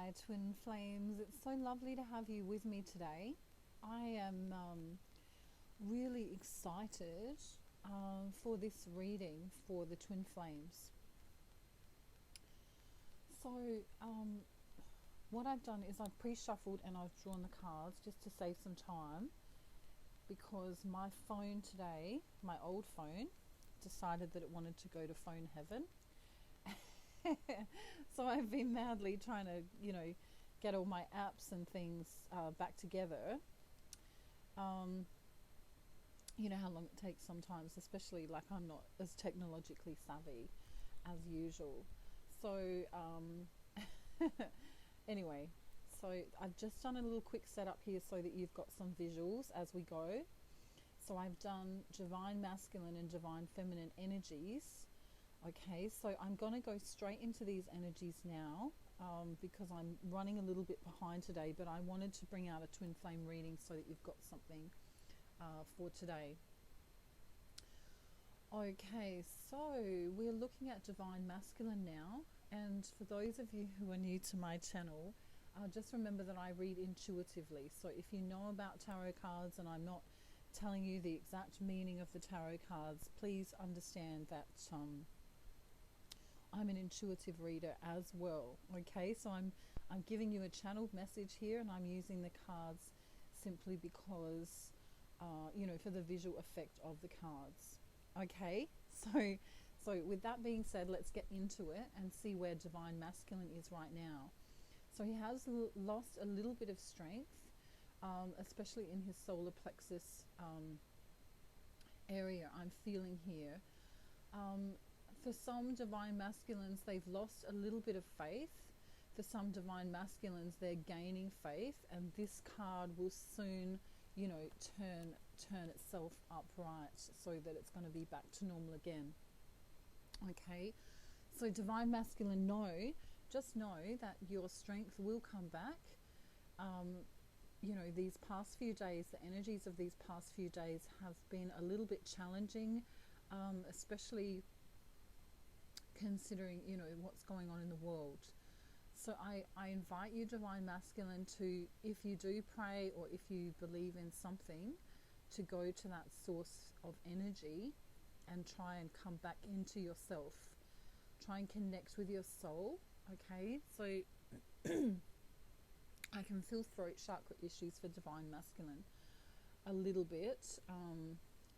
Hi, Twin Flames. It's so lovely to have you with me today. I am really excited for this reading for the Twin Flames. So, what I've done is I've pre-shuffled and I've drawn the cards just to save some time because my phone today, my old phone, decided that it wanted to go to phone heaven. So I've been madly trying to, get all my apps and things back together. You know how long it takes sometimes, especially like I'm not as technologically savvy as usual. So, anyway, so I've just done a little quick setup here so that you've got some visuals as we go. So I've done divine masculine and divine feminine energies. Okay, so I'm going to go straight into these energies now because I'm running a little bit behind today, but I wanted to bring out a twin flame reading so that you've got something for today. Okay, so we're looking at divine masculine now, and for those of you who are new to my channel, just remember that I read intuitively. So if you know about tarot cards and I'm not telling you the exact meaning of the tarot cards, please understand that I'm an intuitive reader as well. Okay, so I'm giving you a channeled message here, and I'm using the cards simply because for the visual effect of the cards. Okay, so with that being said, let's get into it and see where divine masculine is right now. So he has lost a little bit of strength, especially in his solar plexus area. I'm feeling here. For some divine masculines, they've lost a little bit of faith. For some divine masculines, they're gaining faith, and this card will soon, turn itself upright so that it's going to be back to normal again. Okay, so divine masculine, just know that your strength will come back. These past few days, the energies of these past few days have been a little bit challenging, especially considering what's going on in the world. So I invite you, divine masculine, to, if you do pray or if you believe in something, to go to that source of energy and try and come back into yourself. Try and connect with your soul. Okay, so I can feel throat chakra issues for divine masculine a little bit.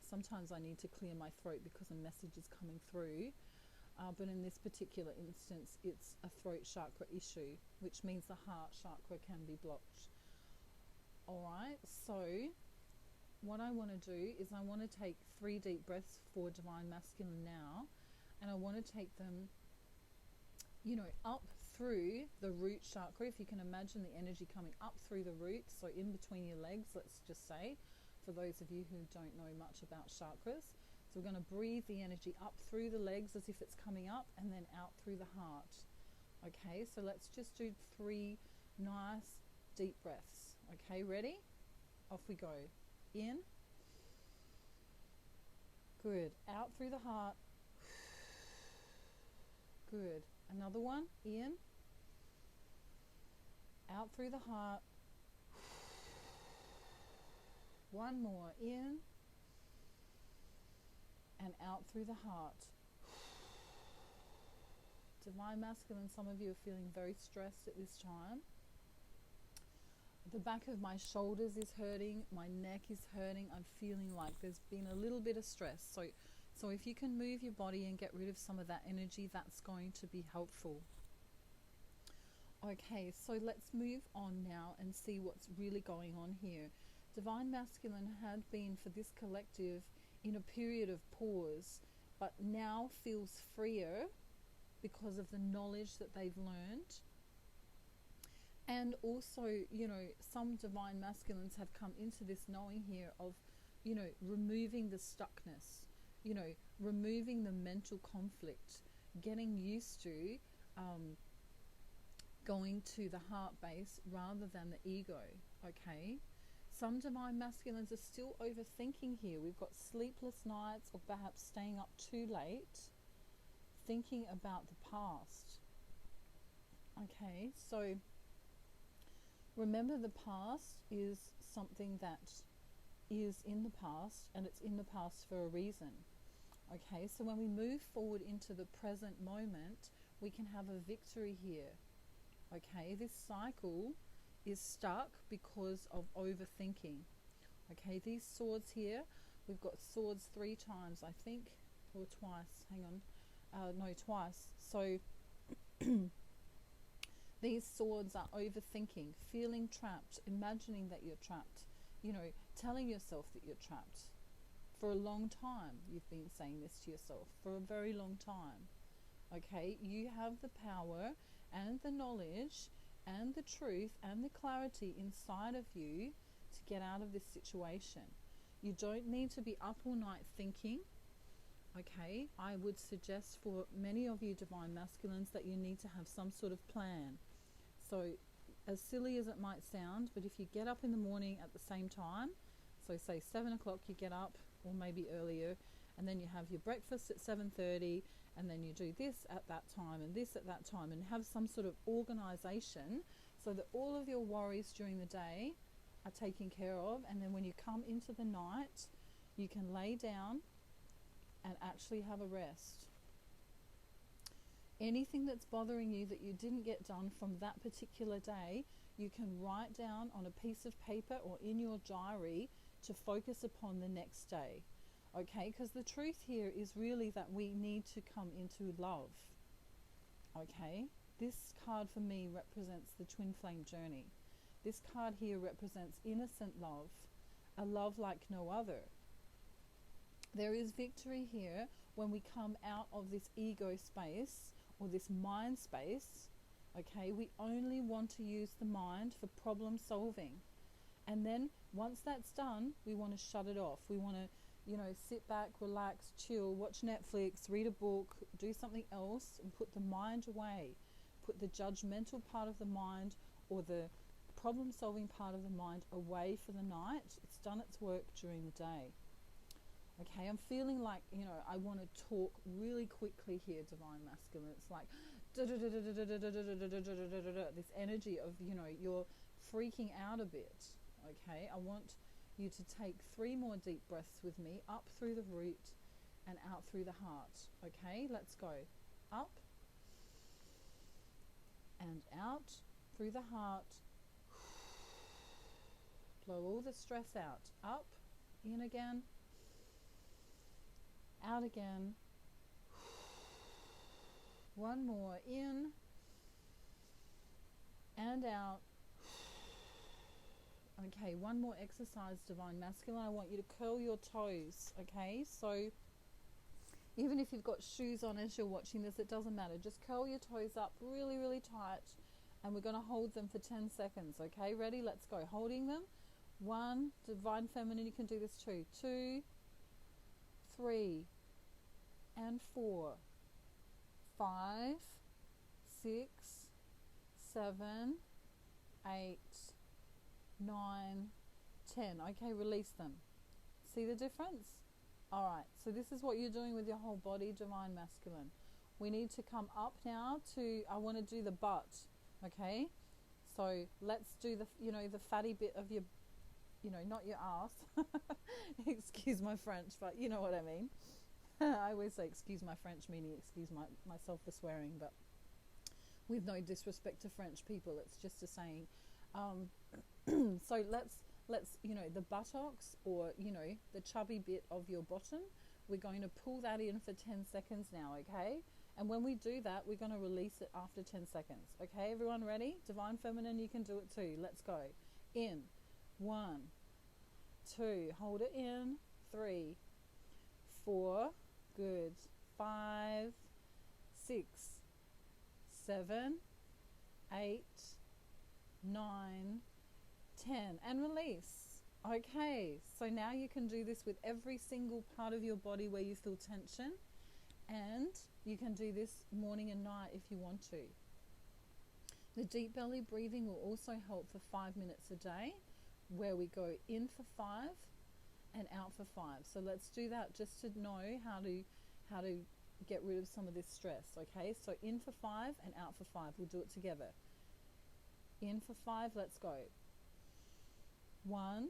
Sometimes I need to clear my throat because a message is coming through. But in this particular instance, it's a throat chakra issue, which means the heart chakra can be blocked. All right, so what I want to do is I want to take 3 deep breaths for divine masculine now, and I want to take them, up through the root chakra. If you can imagine the energy coming up through the root, so in between your legs, let's just say, for those of you who don't know much about chakras. So we're going to breathe the energy up through the legs as if it's coming up, and then out through the heart. Okay, so let's just do 3 nice deep breaths. Okay, ready? Off we go. In. Good. Out through the heart. Good. Another one. In. Out through the heart. One more. In. And out through the heart. Divine masculine, some of you are feeling very stressed at this time. The back of my shoulders is hurting, my neck is hurting. I'm feeling like there's been a little bit of stress. So if you can move your body and get rid of some of that energy, that's going to be helpful. Okay, so let's move on now and see what's really going on here. Divine masculine had been, for this collective, in a period of pause, but now feels freer because of the knowledge that they've learned. And also, some divine masculines have come into this knowing here of, removing the stuckness, removing the mental conflict, getting used to going to the heart base rather than the ego. Okay, some divine masculines are still overthinking here. We've got sleepless nights, or perhaps staying up too late thinking about the past. Okay, so Remember, the past is something that is in the past, and it's in the past for a reason. Okay, so when we move forward into the present moment, we can have a victory here. Okay, this cycle is stuck because of overthinking. Okay, these swords here, we've got swords 3 times, I think, or twice. Hang on. No, twice. So these swords are overthinking, feeling trapped, imagining that you're trapped, telling yourself that you're trapped. For a long time, you've been saying this to yourself, for a very long time. Okay, you have the power and the knowledge and the truth and the clarity inside of you to get out of this situation. You don't need to be up all night thinking. Okay, I would suggest for many of you divine masculines that you need to have some sort of plan. So as silly as it might sound, but if you get up in the morning at the same time, so say 7 o'clock you get up, or maybe earlier, and then you have your breakfast at 7:30, and then you do this at that time and this at that time, and have some sort of organization so that all of your worries during the day are taken care of, and then when you come into the night, you can lay down and actually have a rest. Anything that's bothering you that you didn't get done from that particular day, you can write down on a piece of paper or in your diary to focus upon the next day. Okay, because the truth here is really that we need to come into love. Okay, this card for me represents the twin flame journey. This card here represents innocent love, a love like no other. There is victory here when we come out of this ego space or this mind space. Okay, we only want to use the mind for problem solving. And then once that's done, we want to shut it off. We want to, sit back, relax, chill, watch Netflix, read a book, do something else, and put the mind away. Put the judgmental part of the mind or the problem-solving part of the mind away for the night. It's done its work during the day. Okay, I'm feeling like, I want to talk really quickly here, divine masculine. It's like this energy of, you're freaking out a bit. Okay, I want you to take 3 more deep breaths with me, up through the root and out through the heart. Okay, let's go. Up and out through the heart. Blow all the stress out. Up, in again, out again. One more, in and out. Okay, one more exercise, divine masculine. I want you to curl your toes. Okay, so even if you've got shoes on as you're watching this, it doesn't matter. Just curl your toes up really, really tight, and we're going to hold them for 10 seconds. Okay, ready? Let's go. Holding them. 1, divine feminine, you can do this too. 2, 3, and 4, 5, 6, 7, 8, 9, 10. Okay, release them. See the difference? Alright, so this is what you're doing with your whole body, divine masculine. We need to come up now to, I want to do the butt. Okay, so let's do the, the fatty bit of your, not your ass. Excuse my French, but you know what I mean. I always say excuse my French, meaning excuse myself for swearing, but with no disrespect to French people, it's just a saying. So let's the buttocks, or the chubby bit of your bottom, we're going to pull that in for 10 seconds now. Okay, and when we do that, we're going to release it after 10 seconds. Okay, everyone ready? Divine feminine, you can do it too. Let's go. In. 1, 2, hold it in. 3, 4, good. 5, 6, 7, 8, 9, 10, and release. Okay, so now you can do this with every single part of your body where you feel tension, and you can do this morning and night if you want to. The deep belly breathing will also help for 5 minutes a day, where we go in for 5 and out for 5. So let's do that just to know how to get rid of some of this stress. Okay, so in for 5 and out for 5. We'll do it together. In for 5, let's go. 1,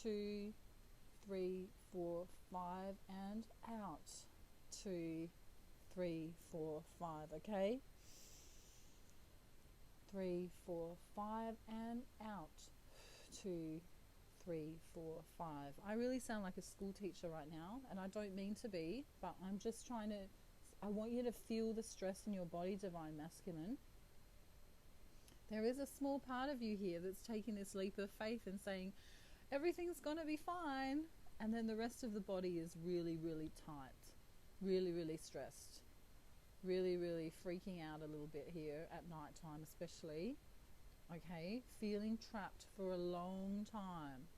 2, 3, 4, 5, and out. 2, 3, 4, 5, okay? 3, 4, 5, and out. 2, 3, 4, 5. I really sound like a school teacher right now, and I don't mean to be, but I'm just trying to, I want you to feel the stress in your body, Divine Masculine. There is a small part of you here that's taking this leap of faith and saying, everything's going to be fine. And then the rest of the body is really, really tight, really, really stressed, really, really freaking out a little bit here at night time especially. Okay, feeling trapped for a long time.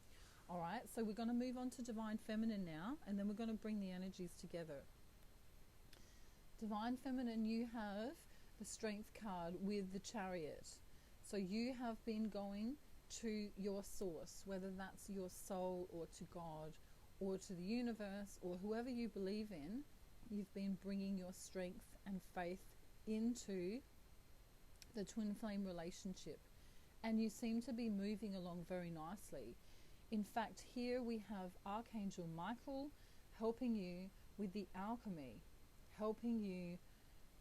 All right, so we're going to move on to Divine Feminine now, and then we're going to bring the energies together. Divine Feminine, you have the Strength card with the Chariot. So you have been going to your source, whether that's your soul or to God or to the universe or whoever you believe in. You've been bringing your strength and faith into the twin flame relationship, and you seem to be moving along very nicely. In fact, here we have Archangel Michael helping you with the alchemy, helping you,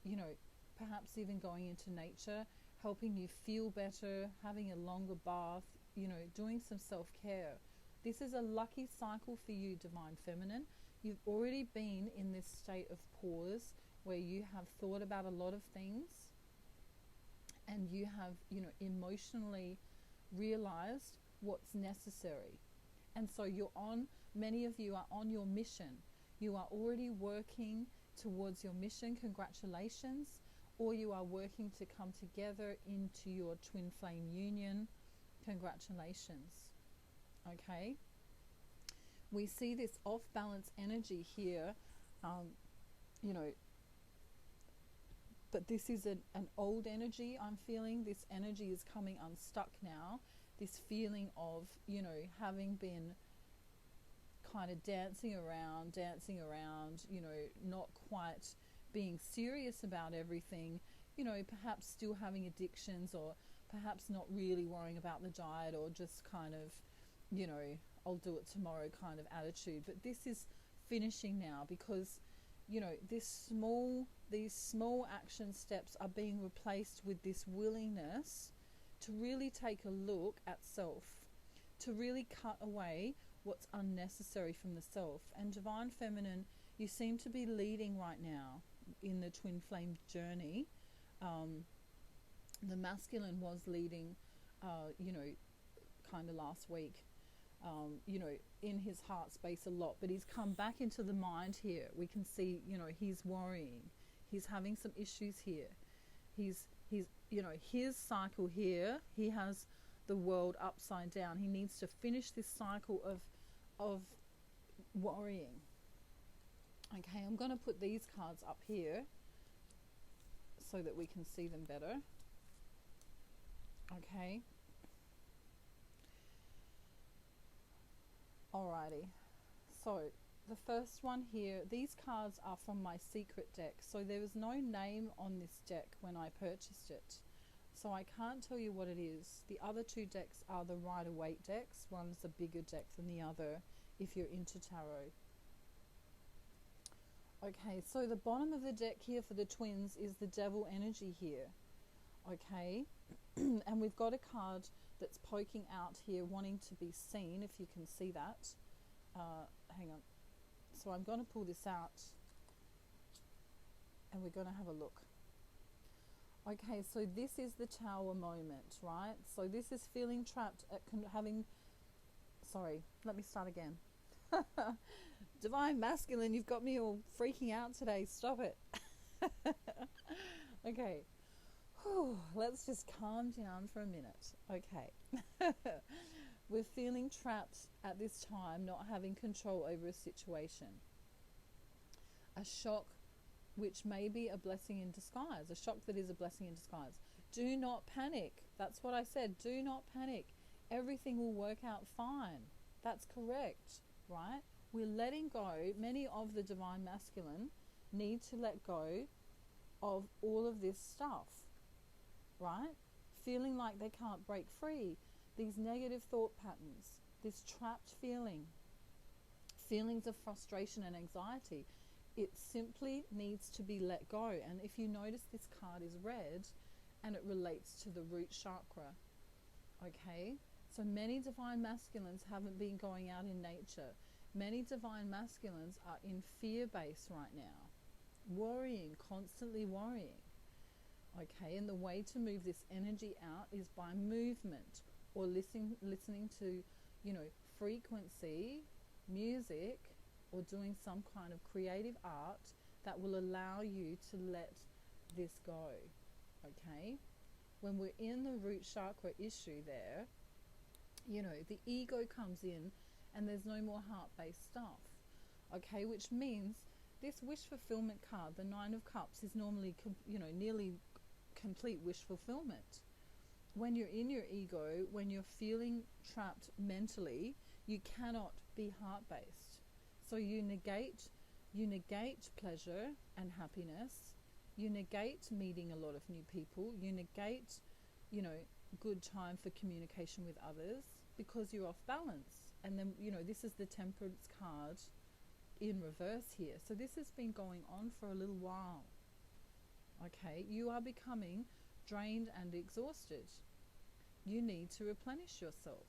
you know, perhaps even going into nature, helping you feel better, having a longer bath, you know, doing some self-care. This is a lucky cycle for you, Divine Feminine. You've already been in this state of pause where you have thought about a lot of things and you have, you know, emotionally realized what's necessary. And so you're on, many of you are on your mission. You are already working towards your mission. Congratulations. Or you are working to come together into your twin flame union. Congratulations. Okay. We see this off balance energy here, you know, but this is an old energy I'm feeling. This energy is coming unstuck now. This feeling of, you know, having been kind of dancing around, you know, not quite being serious about everything, you know, perhaps still having addictions, or perhaps not really worrying about the diet, or just kind of, you know, I'll do it tomorrow kind of attitude. But this is finishing now because, you know, these small action steps are being replaced with this willingness to really take a look at self, to really cut away what's unnecessary from the self. And Divine Feminine, you seem to be leading right now in the twin flame journey. The masculine was leading, you know, kind of last week, you know, in his heart space a lot, but he's come back into the mind here. We can see, you know, he's worrying, he's having some issues here. He's, you know, his cycle here, he has the world upside down. He needs to finish this cycle of worrying. Okay, I'm going to put these cards up here so that we can see them better. Okay. Alrighty. So, the first one here, these cards are from my secret deck. So there was no name on this deck when I purchased it. So I can't tell you what it is. The other two decks are the Rider-Waite decks. One's a bigger deck than the other if you're into tarot. Okay, so the bottom of the deck here for the twins is the Devil energy here. Okay, and we've got a card that's poking out here wanting to be seen, if you can see that. Hang on. So I'm going to pull this out and we're going to have a look. Okay, so this is the Tower moment, right? So this is feeling trapped at having... Sorry, let me start again. Divine Masculine, you've got me all freaking out today. Stop it. Okay. Whew, let's just calm down for a minute. Okay. We're feeling trapped at this time, not having control over a situation. A shock which may be a blessing in disguise. A shock that is a blessing in disguise. Do not panic. That's what I said. Do not panic. Everything will work out fine. That's correct, right? We're letting go. Many of the Divine Masculine need to let go of all of this stuff, right? feeling like they can't break free, these negative thought patterns, this trapped feelings of frustration and anxiety, it simply needs to be let go. And if you notice, this card is red and it relates to the root chakra. Okay, so many divine masculines haven't been going out in nature. Many divine masculines are in fear base right now, worrying, constantly worrying. Okay, and the way to move this energy out is by movement, or listening to, frequency, music, or doing some kind of creative art that will allow you to let this go. Okay, when we're in the root chakra issue there, the ego comes in and there's no more heart-based stuff. Okay, which means this wish fulfillment card, the Nine of Cups, is normally nearly complete wish fulfillment. When you're in your ego, when you're feeling trapped mentally, you cannot be heart-based. So you negate pleasure and happiness. You negate meeting a lot of new people. You negate, good time for communication with others because you're off balance. And then, this is the Temperance card in reverse here. So this has been going on for a little while. Okay, you are becoming drained and exhausted. You need to replenish yourself.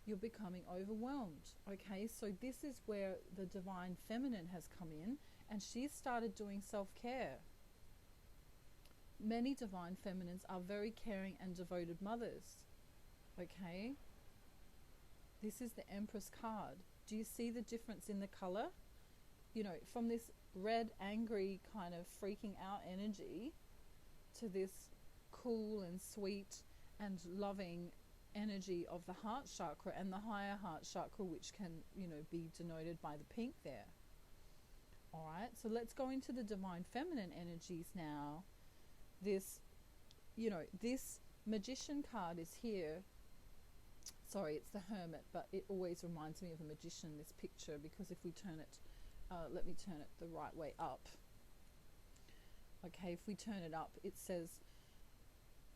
You're becoming overwhelmed. Okay, so this is where the divine feminine has come in, and she's started doing self-care. Many divine feminines are very caring and devoted mothers. Okay, this is the Empress card. Do you see the difference in the color? From this red, angry, kind of freaking out energy to this cool and sweet and loving energy of the heart chakra and the higher heart chakra, which can, be denoted by the pink there. All right, so let's go into the divine feminine energies now. This Magician card is here. Sorry, it's the Hermit, but it always reminds me of a magician, this picture, because if we turn it, let me turn it the right way up. Okay, if we turn it up, it says,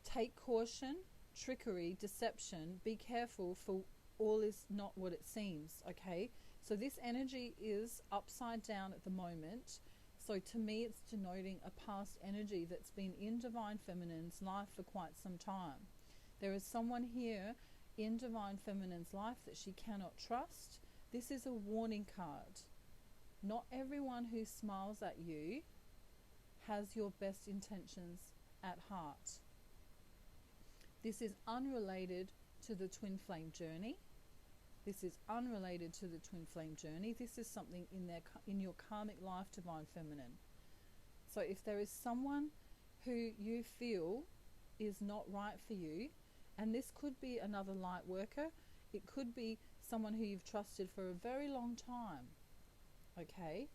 take caution, trickery, deception, be careful, for all is not what it seems. Okay, so this energy is upside down at the moment. So to me, it's denoting a past energy that's been in Divine Feminine's life for quite some time. There is someone here in Divine Feminine's life that she cannot trust. This is a warning card. Not everyone who smiles at you has your best intentions at heart. This is unrelated to the twin flame journey. This is unrelated to the twin flame journey. This is something in your karmic life, Divine Feminine. So if there is someone who you feel is not right for you, and this could be another light worker, it could be someone who you've trusted for a very long time. Okay?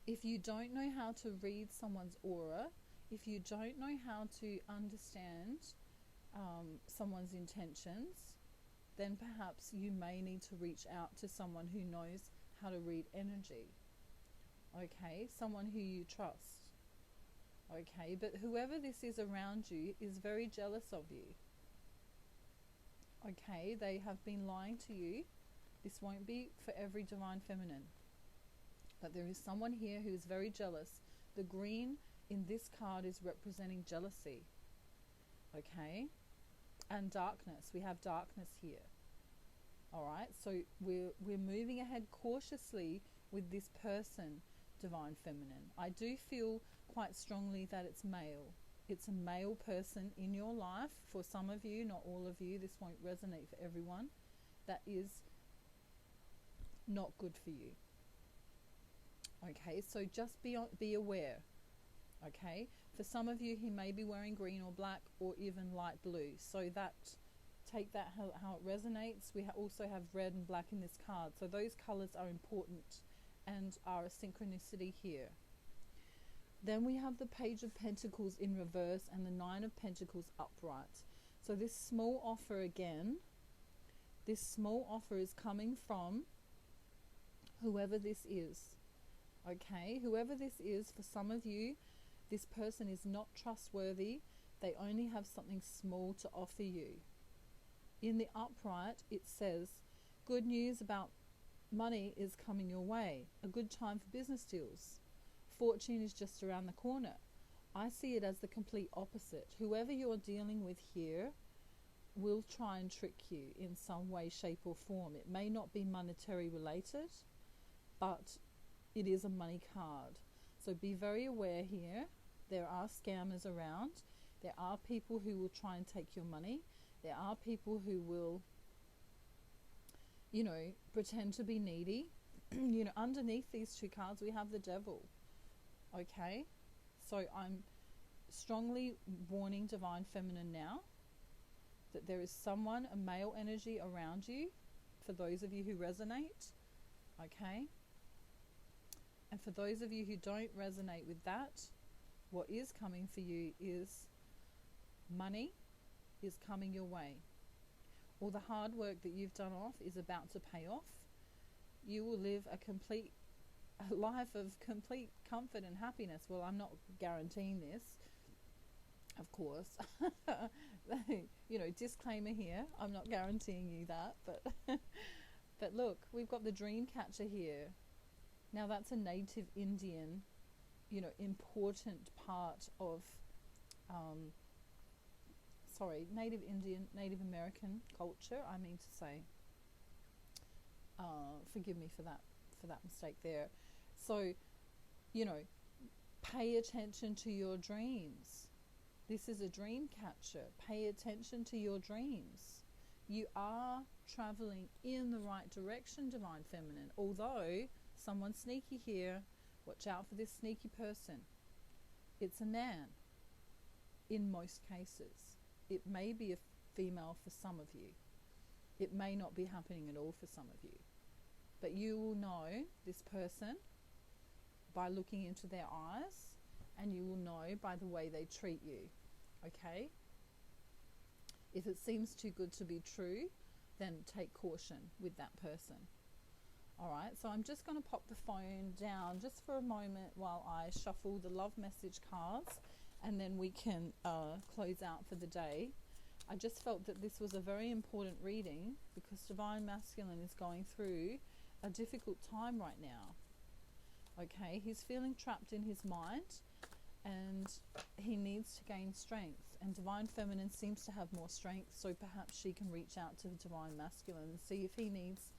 If you don't know how to read someone's aura, if you don't know how to understand someone's intentions, then perhaps you may need to reach out to someone who knows how to read energy. Okay, someone who you trust. Okay, but whoever this is around you is very jealous of you. Okay, they have been lying to you. This won't be for every Divine Feminine, but there is someone here who is very jealous. The green in this card is representing jealousy. Okay, and darkness. We have darkness here. All right, so we're moving ahead cautiously with this person, Divine Feminine. I do feel quite strongly that it's male. It's a male person in your life. For some of you, not all of you, this won't resonate for everyone. That is not good for you. Okay, so just be aware. Okay, for some of you, he may be wearing green or black or even light blue. So that, take that how it resonates. We also have red and black in this card. So those colors are important and are a synchronicity here. Then we have the Page of Pentacles in reverse and the Nine of Pentacles upright. So this small offer again, this small offer is coming from whoever this is. Okay, whoever this is, for some of you, this person is not trustworthy. They only have something small to offer you. In the upright, it says, good news about money is coming your way. A good time for business deals. Fortune is just around the corner. I see it as the complete opposite. Whoever you're dealing with here will try and trick you in some way, shape or form. It may not be monetary related, but it is a money card. So be very aware here. There are scammers around. There are people who will try and take your money. There are people who will, pretend to be needy. Underneath these two cards, we have the devil. Okay? So I'm strongly warning Divine Feminine now that there is someone, a male energy around you, for those of you who resonate. Okay? And for those of you who don't resonate with that, what is coming for you is money is coming your way. All the hard work that you've done off is about to pay off. You will live a life of complete comfort and happiness. Well, I'm not guaranteeing this, of course. Disclaimer here. I'm not guaranteeing you that, but look, we've got the dream catcher here. Now that's a native Indian, important part of, native Indian, Native American culture, I mean to say. Forgive me for that mistake there. So, pay attention to your dreams. This is a dream catcher. Pay attention to your dreams. You are traveling in the right direction, Divine Feminine. Although, someone sneaky here. Watch out for this sneaky person. It's a man in most cases. It may be a female for some of you. It may not be happening at all for some of you. But you will know this person by looking into their eyes, and you will know by the way they treat you. Okay? If it seems too good to be true, then take caution with that person. Alright, so I'm just going to pop the phone down just for a moment while I shuffle the love message cards, and then we can close out for the day. I just felt that this was a very important reading because Divine Masculine is going through a difficult time right now. Okay, he's feeling trapped in his mind and he needs to gain strength, and Divine Feminine seems to have more strength, so perhaps she can reach out to Divine Masculine and see if he needs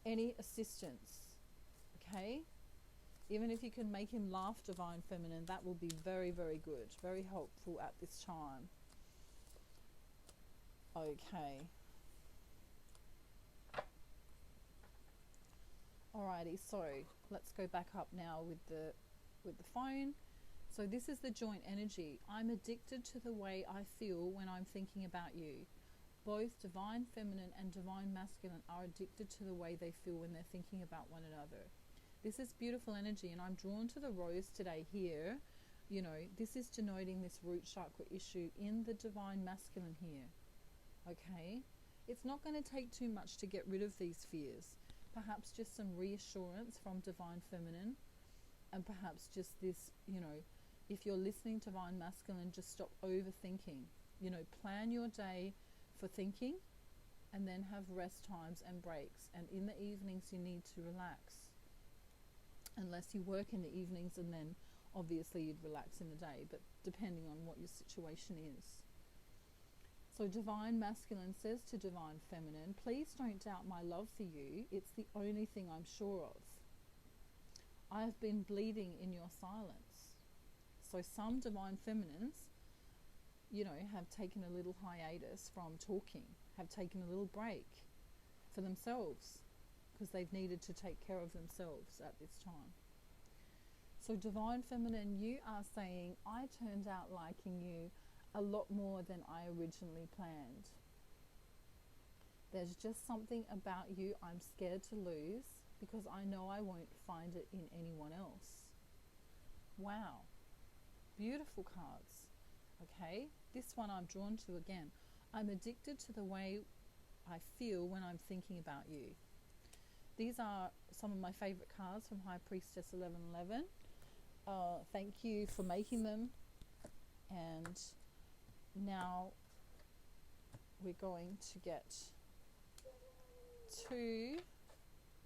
any assistance. Okay, even if you can make him laugh, Divine Feminine, that will be very, very good, very helpful at this time. Okay. Alrighty, so let's go back up now with the phone. So this is the joint energy. I'm addicted to the way I feel when I'm thinking about you. Both Divine Feminine and Divine Masculine are addicted to the way they feel when they're thinking about one another. This is beautiful energy, and I'm drawn to the rose today here. This is denoting this root chakra issue in the Divine Masculine here. Okay? It's not going to take too much to get rid of these fears. Perhaps just some reassurance from Divine Feminine, and perhaps just this, if you're listening to Divine Masculine, just stop overthinking. Plan your day for thinking, and then have rest times and breaks. And in the evenings, you need to relax. Unless you work in the evenings, and then obviously you'd relax in the day, but depending on what your situation is. So Divine Masculine says to Divine Feminine, please don't doubt my love for you. It's the only thing I'm sure of. I have been bleeding in your silence. So some Divine Feminines, have taken a little hiatus from talking, have taken a little break for themselves, because they've needed to take care of themselves at this time. So Divine Feminine, you are saying, I turned out liking you a lot more than I originally planned. There's just something about you I'm scared to lose, because I know I won't find it in anyone else. Wow. Beautiful cards. Okay, this one I'm drawn to again. I'm addicted to the way I feel when I'm thinking about you. These are some of my favorite cards from High Priestess 1111. Thank you for making them, and Now we're going to get 2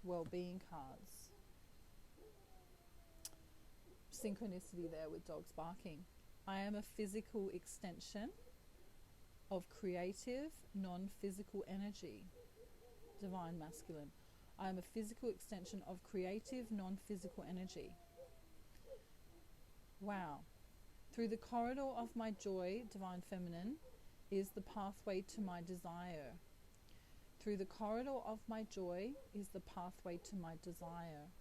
well-being cards. Synchronicity there with dogs barking. I am a physical extension of creative, non-physical energy. Divine Masculine. I am a physical extension of creative, non-physical energy. Wow. Through the corridor of my joy, Divine Feminine, is the pathway to my desire. Through the corridor of my joy is the pathway to my desire.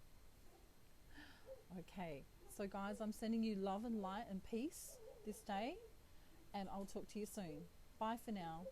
Okay, so guys, I'm sending you love and light and peace this day, and I'll talk to you soon. Bye for now.